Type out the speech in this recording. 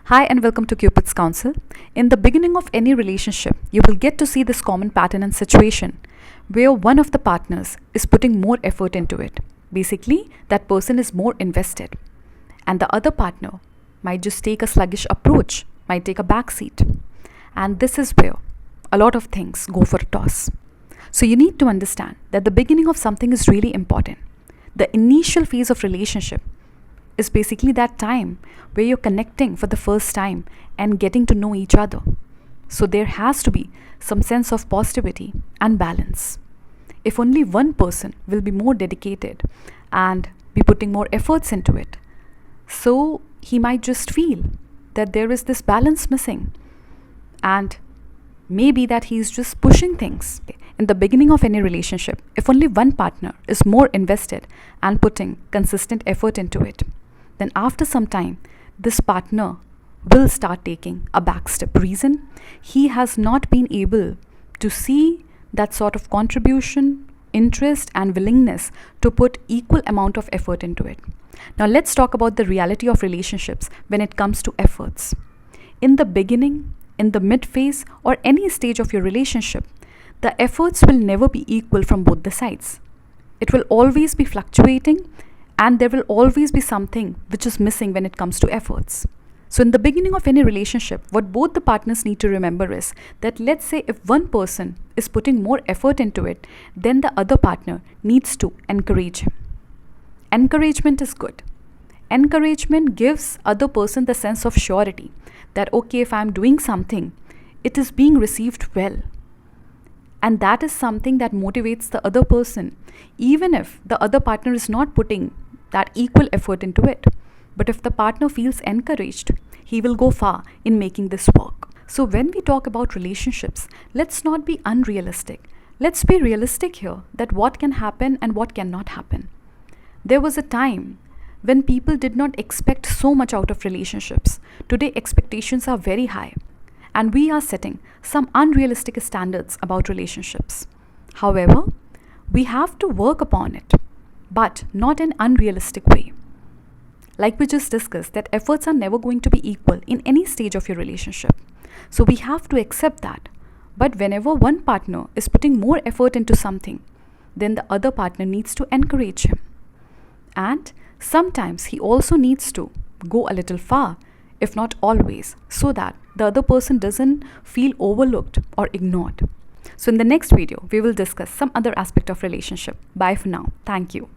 Hi and welcome to Cupid's Counsel. In the beginning of any relationship, you will get to see this common pattern and situation where one of the partners is putting more effort into it. Basically, that person is more invested, and the other partner might just take a sluggish approach, might take a backseat. And this is where a lot of things go for a toss. So you need to understand that the beginning of something is really important. The initial phase of relationship is basically that time where you're connecting for the first time and getting to know each other. So there has to be some sense of positivity and balance. If only one person will be more dedicated and be putting more efforts into it, so he might just feel that there is this balance missing, and maybe that he's just pushing things. In the beginning of any relationship, if only one partner is more invested and putting consistent effort into it, then after some time, this partner will start taking a backstep. Reason? He has not been able to see that sort of contribution, interest, and willingness to put equal amount of effort into it. Now let's talk about the reality of relationships when it comes to efforts. In the beginning, in the mid phase, or any stage of your relationship, the efforts will never be equal from both the sides. It will always be fluctuating, and there will always be something which is missing when it comes to efforts. So in the beginning of any relationship, what both the partners need to remember is that, let's say if one person is putting more effort into it, then the other partner needs to encourage him. Encouragement is good. Encouragement gives other person the sense of surety that, okay, if I'm doing something, it is being received well. And that is something that motivates the other person, even if the other partner is not putting that equal effort into it. But if the partner feels encouraged, he will go far in making this work. So when we talk about relationships, let's not be unrealistic. Let's be realistic here that what can happen and what cannot happen. There was a time when people did not expect so much out of relationships. Today, expectations are very high, and we are setting some unrealistic standards about relationships. However, we have to work upon it, but not in unrealistic way. Like we just discussed, that efforts are never going to be equal in any stage of your relationship. So we have to accept that. But whenever one partner is putting more effort into something, then the other partner needs to encourage him. And sometimes he also needs to go a little far, if not always, so that the other person doesn't feel overlooked or ignored. So in the next video, we will discuss some other aspect of relationship. Bye for now. Thank you.